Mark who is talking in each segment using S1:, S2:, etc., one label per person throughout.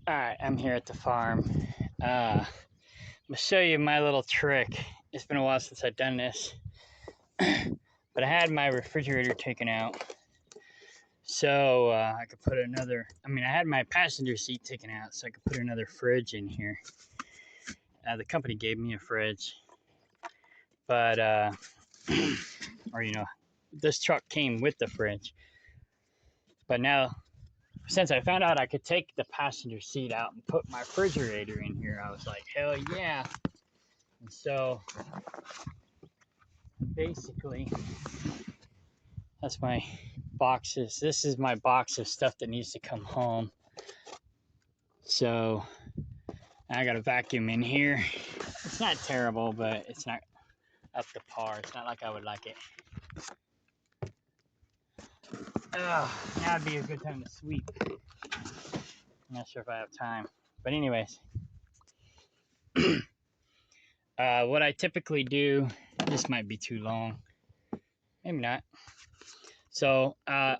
S1: Alright, I'm here at the farm. I'm gonna show you my little trick. It's been a while since I've done this. But I had my refrigerator taken out. So I could put another, I had my passenger seat taken out so I could put another fridge in here. The company gave me a fridge. But, or this truck came with the fridge. But now, since I found out I could take the passenger seat out and put my refrigerator in here, I was like, hell yeah. And so basically, that's my boxes. This is my box of stuff that needs to come home. So I got a vacuum in here. It's not terrible, but it's not up to par. It's not like I would like it. Now would be a good time to sweep. I'm not sure if I have time. But anyways, what I typically do, this might be too long. Maybe not. So I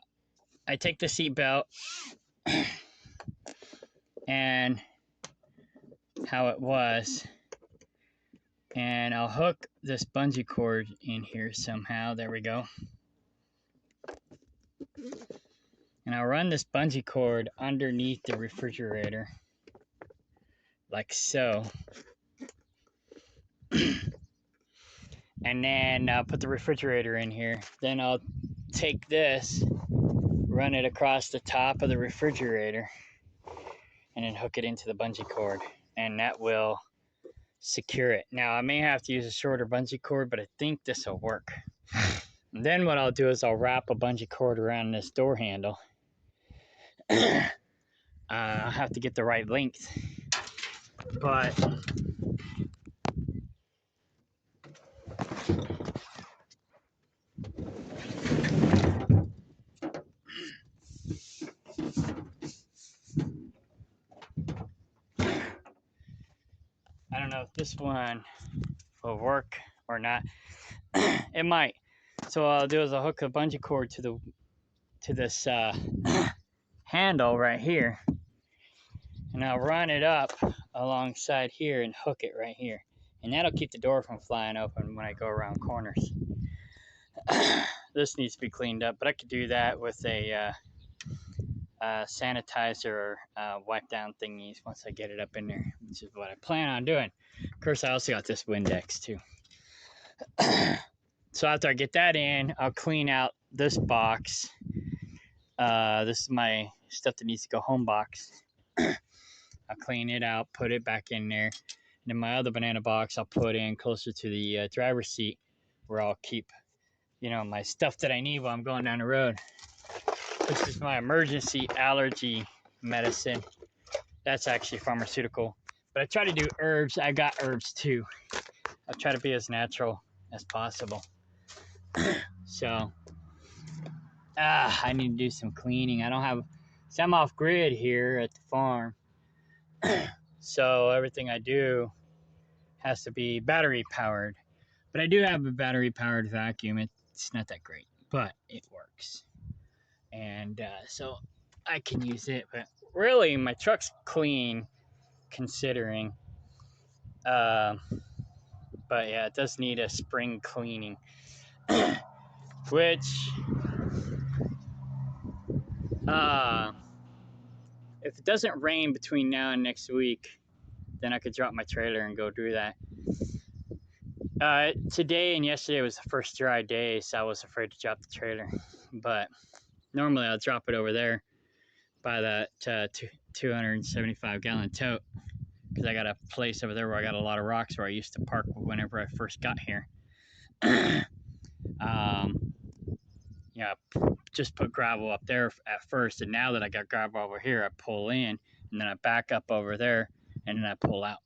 S1: take the seat belt and how it was, and I'll hook this bungee cord in here somehow. There we go. And I'll run this bungee cord underneath the refrigerator, like so. And then I'll put the refrigerator in here. Then I'll take this, run it across the top of the refrigerator, and then hook it into the bungee cord. And that will secure it. Now, I may have to use a shorter bungee cord, but I think this will work. And then what I'll do is I'll wrap a bungee cord around this door handle. I'll have to get the right length. But I don't know if this one will work or not. It might. So what I'll do is I'll hook a bungee cord to this handle right here, and I'll run it up alongside here and hook it right here, and that'll keep the door from flying open when I go around corners. This needs to be cleaned up, but I could do that with a sanitizer or wipe down thingies once I get it up in there, which is what I plan on doing. Of course, I also got this Windex too. So after I get that in, I'll clean out this box. This is my stuff that needs to go home box. I'll clean it out, put it back in there. And then my other banana box I'll put in closer to the driver's seat, where I'll keep, my stuff that I need while I'm going down the road. This is my emergency allergy medicine. That's actually pharmaceutical. But I try to do herbs. I got herbs too. I try to be as natural as possible. So, I need to do some cleaning. I'm off grid here at the farm. So everything I do has to be battery powered. But I do have a battery powered vacuum. It's not that great, but it works. And so I can use it. But really, my truck's clean considering. But yeah, it does need a spring cleaning. Which, if it doesn't rain between now and next week, then I could drop my trailer and go do that. Today and yesterday was the first dry day, so I was afraid to drop the trailer. But normally I'll drop it over there by that 275-gallon tote, because I got a place over there where I got a lot of rocks where I used to park whenever I first got here. Just put gravel up there at first, and now that I got gravel over here, I pull in, and then I back up over there, and then I pull out.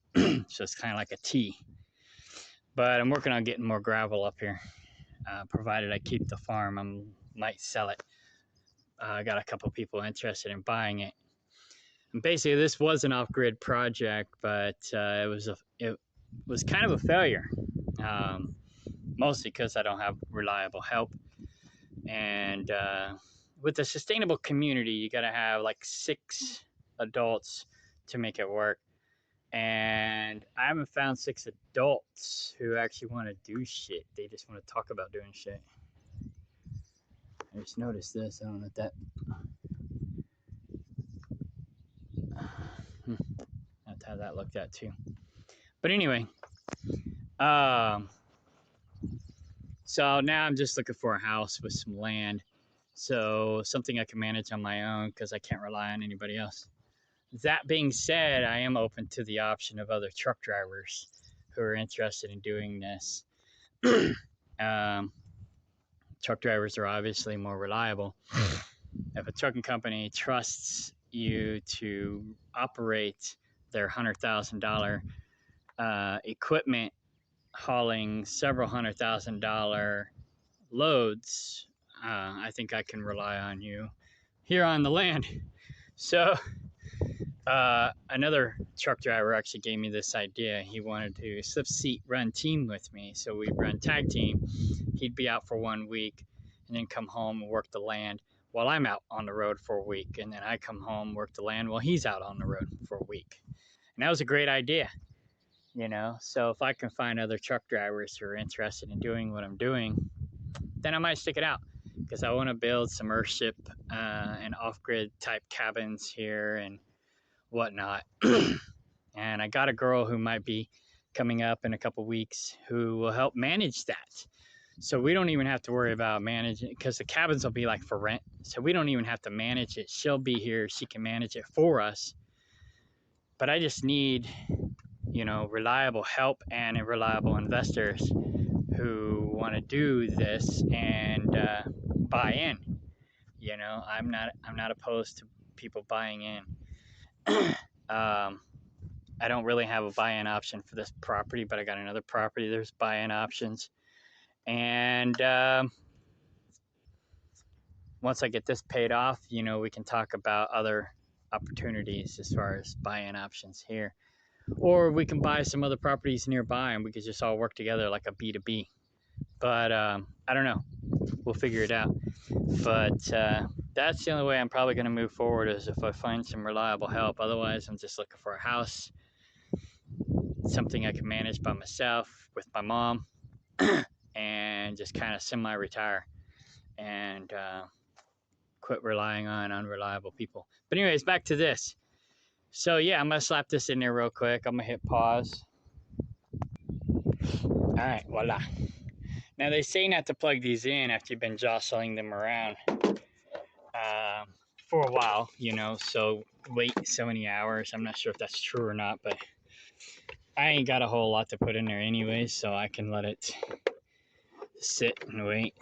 S1: So it's kind of like a T. But I'm working on getting more gravel up here, provided I keep the farm. I might sell it. I got a couple people interested in buying it. And basically, this was an off-grid project, but it was kind of a failure, mostly because I don't have reliable help. And with a sustainable community, you got to have like 6 adults to make it work. And I haven't found 6 adults who actually want to do shit. They just want to talk about doing shit. I just noticed this. I don't know if that. That's how that looked at too. But anyway, so now I'm just looking for a house with some land, so something I can manage on my own because I can't rely on anybody else. That being said, I am open to the option of other truck drivers who are interested in doing this. Truck drivers are obviously more reliable. If a trucking company trusts you to operate their $100,000 equipment hauling several $100,000 loads, I think I can rely on you here on the land. So another truck driver actually gave me this idea. He wanted to slip seat run team with me. So we run tag team. He'd be out for 1 week and then come home and work the land while I'm out on the road for a week. And then I come home, work the land while he's out on the road for a week. And that was a great idea, you know? So if I can find other truck drivers who are interested in doing what I'm doing, then I might stick it out because I want to build some Earthship and off-grid type cabins here and whatnot. And I got a girl who might be coming up in a couple weeks who will help manage that. So we don't even have to worry about managing because the cabins will be like for rent. So we don't even have to manage it. She'll be here. She can manage it for us. But I just need, you know, reliable help and reliable investors who want to do this and buy in. You know, I'm not opposed to people buying in. I don't really have a buy-in option for this property, but I got another property. There's buy-in options. And once I get this paid off, you know, we can talk about other opportunities as far as buy-in options here. Or we can buy some other properties nearby and we could just all work together like a B2B. But I don't know. We'll figure it out. But that's the only way I'm probably going to move forward is if I find some reliable help. Otherwise, I'm just looking for a house, something I can manage by myself with my mom, and just kind of semi-retire and quit relying on unreliable people. But anyways, back to this. So yeah, I'm going to slap this in there real quick. I'm going to hit pause. All right, voila. Now they say not to plug these in after you've been jostling them around for a while, you know, so wait so many hours. I'm not sure if that's true or not, but I ain't got a whole lot to put in there anyway, so I can let it sit and wait.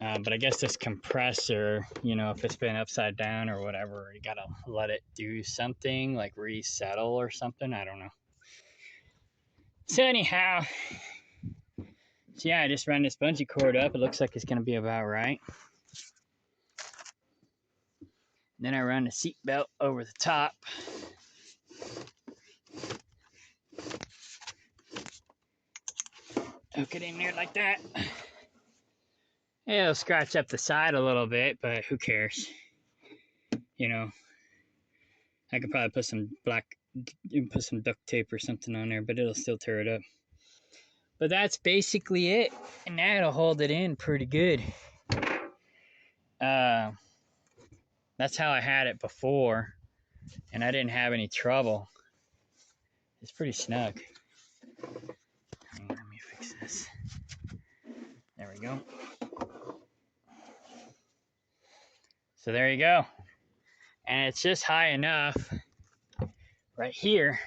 S1: But I guess this compressor, you know, if it's been upside down or whatever, you gotta let it do something, like resettle or something. I don't know. So anyhow, so yeah, I just ran this bungee cord up. It looks like it's gonna be about right. Then I run the seat belt over the top. Hook it in there like that. It'll scratch up the side a little bit, but who cares? You know, I could probably put some duct tape or something on there, but it'll still tear it up. But that's basically it, and that'll hold it in pretty good. That's how I had it before, and I didn't have any trouble. It's pretty snug. Let me fix this. There we go. So there you go. And it's just high enough right here.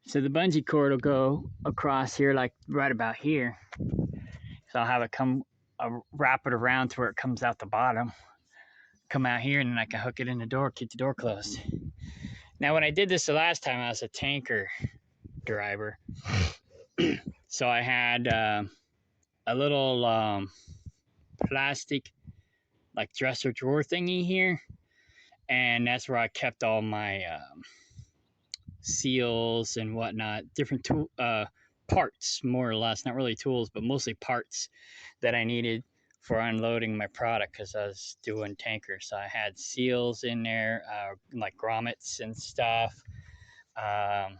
S1: So the bungee cord will go across here, like right about here. So I'll have it wrap it around to where it comes out the bottom. Come out here, and then I can hook it in the door, keep the door closed. Now, when I did this the last time, I was a tanker driver. So I had a little plastic, like dresser drawer thingy here. And that's where I kept all my seals and whatnot, different parts, more or less, not really tools, but mostly parts that I needed for unloading my product because I was doing tankers. So I had seals in there, like grommets and stuff. Um,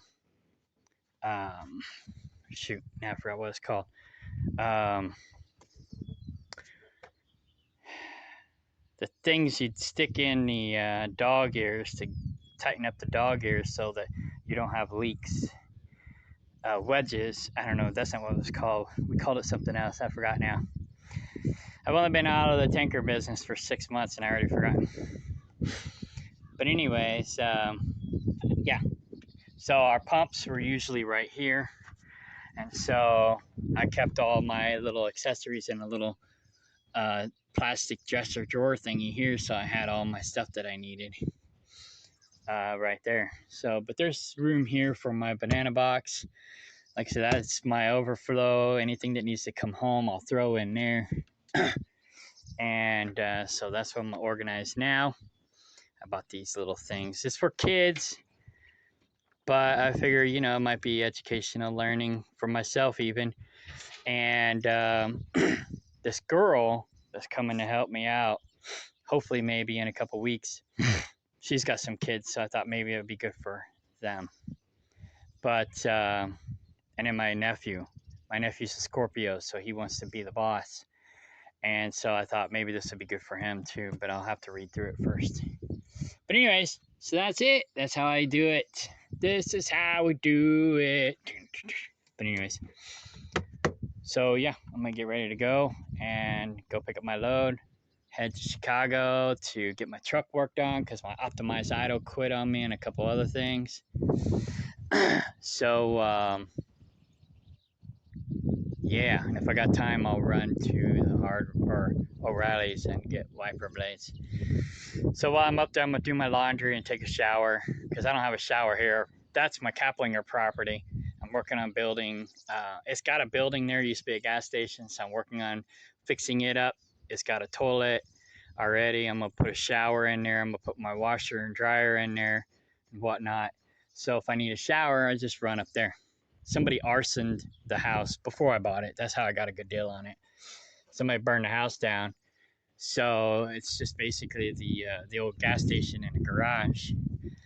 S1: um, Shoot, now I forgot what it's called. Um, the things you'd stick in the dog ears to tighten up the dog ears so that you don't have leaks. Wedges. I don't know. That's not what it was called. We called it something else. I forgot now. I've only been out of the tanker business for 6 months and I already forgot. But anyways, yeah. So our pumps were usually right here. And so I kept all my little accessories in a little plastic dresser drawer thingy here. So I had all my stuff that I needed right there. So, but there's room here for my banana box. Like I said, that's my overflow. Anything that needs to come home, I'll throw in there. And so that's what I'm organized now. I bought these little things. It's for kids, but I figure, you know, it might be educational learning for myself even. And this girl that's coming to help me out, hopefully maybe in a couple weeks, she's got some kids, so I thought maybe it would be good for them. But, and then my nephew's a Scorpio, so he wants to be the boss. And so I thought maybe this would be good for him too, but I'll have to read through it first. But anyways, so that's it. That's how I do it. This is how we do it. But anyways, so yeah, I'm gonna get ready to go and go pick up my load. Head to Chicago to get my truck worked on because my optimized idle quit on me and a couple other things. So yeah, and if I got time, I'll run to the O'Reilly's and get wiper blades. So while I'm up there, I'm gonna do my laundry and take a shower because I don't have a shower here. That's my Kaplinger property. I'm working on building. It's got a building there. It used to be a gas station, so I'm working on fixing it up. It's got a toilet already. I'm gonna put a shower in there. I'm gonna put my washer and dryer in there and whatnot. So if I need a shower, I just run up there. Somebody arsoned the house before I bought it. That's how I got a good deal on it. Somebody burned the house down. So it's just basically the old gas station in a garage.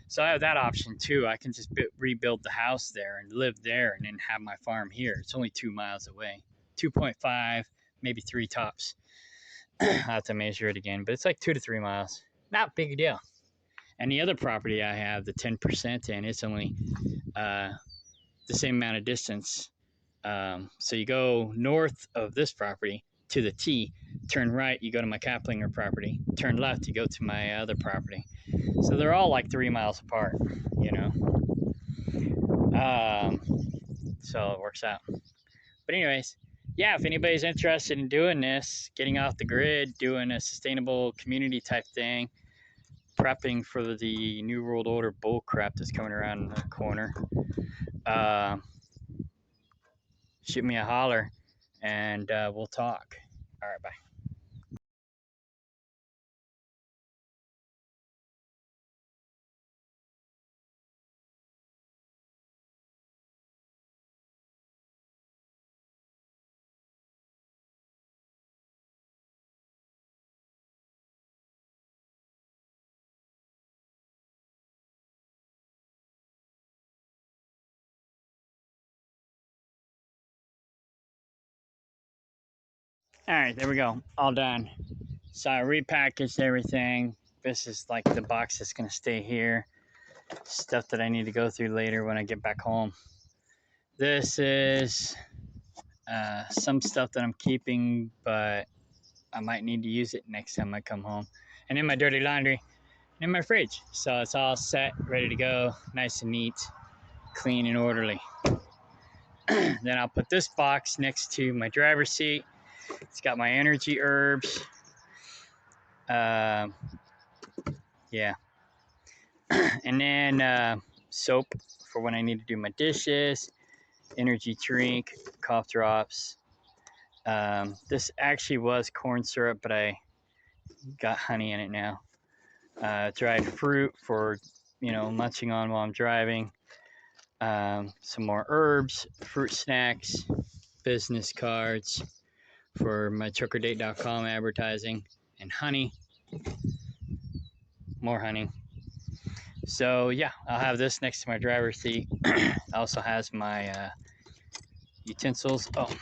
S1: So I have that option too. I can just rebuild the house there and live there and then have my farm here. It's only 2 miles away. 2.5, maybe 3 tops. I'll have to measure it again, but it's like 2 to 3 miles. Not big a deal. And the other property I have, the 10% in, it's only the same amount of distance. So you go north of this property to the T, turn right, you go to my Kaplinger property, turn left, you go to my other property. So they're all like 3 miles apart, you know. So it works out. But anyways, yeah, if anybody's interested in doing this, getting off the grid, doing a sustainable community type thing, prepping for the New World Order bull crap that's coming around the corner, shoot me a holler and we'll talk. All right, bye. All right, there we go. All done. So I repackaged everything. This is like the box that's going to stay here. Stuff that I need to go through later when I get back home. This is some stuff that I'm keeping, but I might need to use it next time I come home. And then my dirty laundry in my fridge. So it's all set, ready to go, nice and neat, clean and orderly. Then I'll put this box next to my driver's seat. It's got my energy herbs. Yeah. And then soap for when I need to do my dishes, energy drink, cough drops. This actually was corn syrup, but I got honey in it now. Dried fruit for, you know, munching on while I'm driving. Some more herbs, fruit snacks, business cards, for my truckerdate.com advertising, and honey, more honey. So yeah, I'll have this next to my driver's seat. It also has my utensils. Oh,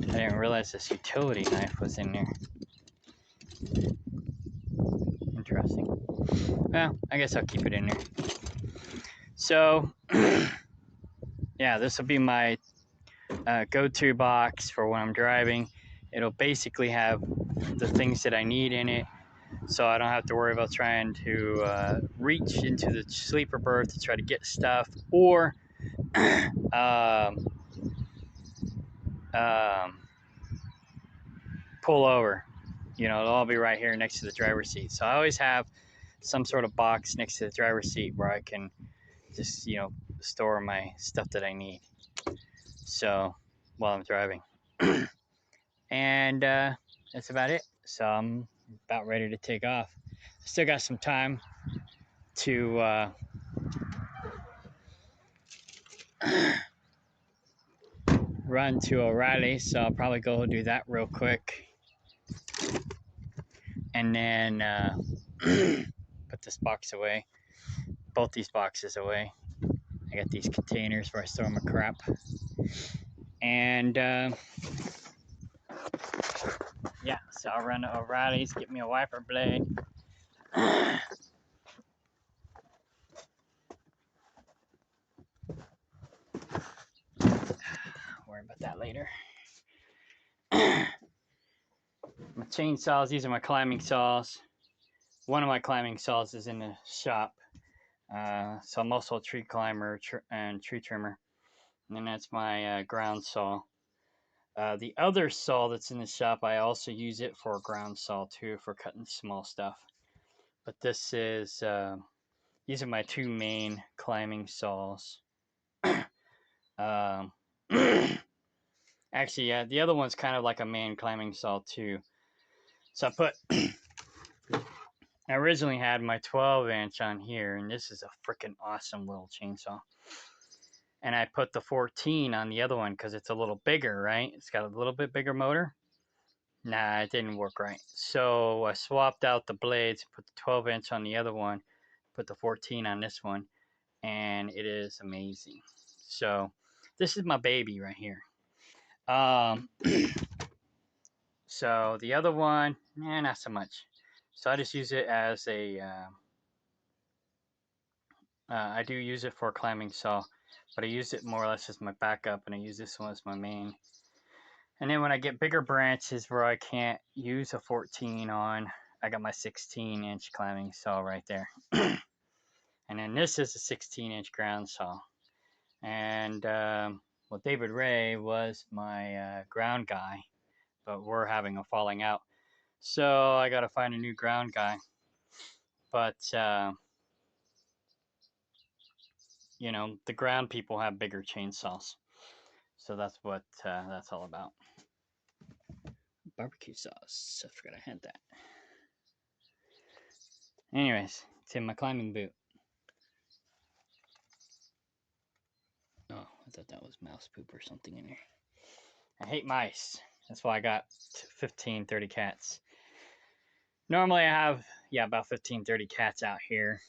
S1: I didn't realize this utility knife was in there. Interesting. Well, I guess I'll keep it in there. So yeah, this will be my go-to box for when I'm driving. It'll basically have the things that I need in it, so I don't have to worry about trying to reach into the sleeper berth to try to get stuff, or um, um, pull over. You know, it'll all be right here next to the driver's seat. So I always have some sort of box next to the driver's seat where I can just, you know, store my stuff that I need. So while I'm driving. And that's about it. So I'm about ready to take off. Still got some time to run to O'Reilly, so I'll probably go do that real quick, and then put this box away, both these boxes away. I got these containers where I store my crap, and yeah, so I'll run to O'Reilly's, get me a wiper blade. Worry about that later. My chainsaws, these are my climbing saws. One of my climbing saws is in the shop. So I'm also a tree climber and tree trimmer. And then that's my ground saw. The other saw that's in the shop, I also use it for a ground saw too, for cutting small stuff. But this is, these are my two main climbing saws. Um, actually, yeah, the other one's kind of like a main climbing saw too. So I originally had my 12-inch on here, and this is a freaking awesome little chainsaw. And I put the 14 on the other one because it's a little bigger, right? It's got a little bit bigger motor. Nah, it didn't work right. So I swapped out the blades, put the 12-inch on the other one, put the 14 on this one, and it is amazing. So this is my baby right here. So the other one, not so much. So I just use it as a, I do use it for a climbing saw, but I use it more or less as my backup, and I use this one as my main. And then when I get bigger branches where I can't use a 14 on, I got my 16-inch climbing saw right there. And then this is a 16-inch ground saw. And well, David Ray was my ground guy, but we're having a falling out. So I got to find a new ground guy. But, you know, the ground people have bigger chainsaws. So that's what that's all about. Barbecue sauce. I forgot I had that. Anyways, it's in my climbing boot. Oh, I thought that was mouse poop or something in there. I hate mice. That's why I got 15, 30 cats. Normally I have, yeah, about 15, 30 cats out here.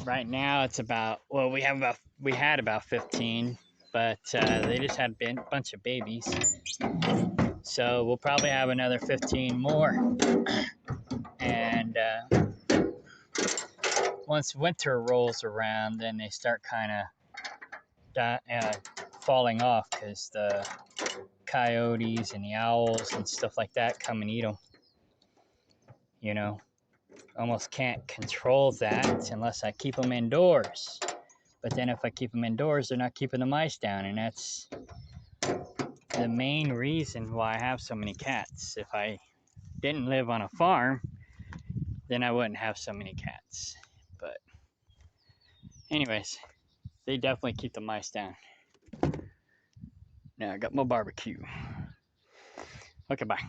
S1: Right now it's about, well, we had about 15, but they just had a bunch of babies. So we'll probably have another 15 more. And once winter rolls around, then they start kind of falling off because the coyotes and the owls and stuff like that come and eat them. You know, almost can't control that unless I keep them indoors. But then if I keep them indoors, they're not keeping the mice down, and that's the main reason why I have so many cats. If I didn't live on a farm, then I wouldn't have so many cats. But anyways, they definitely keep the mice down. Now I got my barbecue. Okay, bye.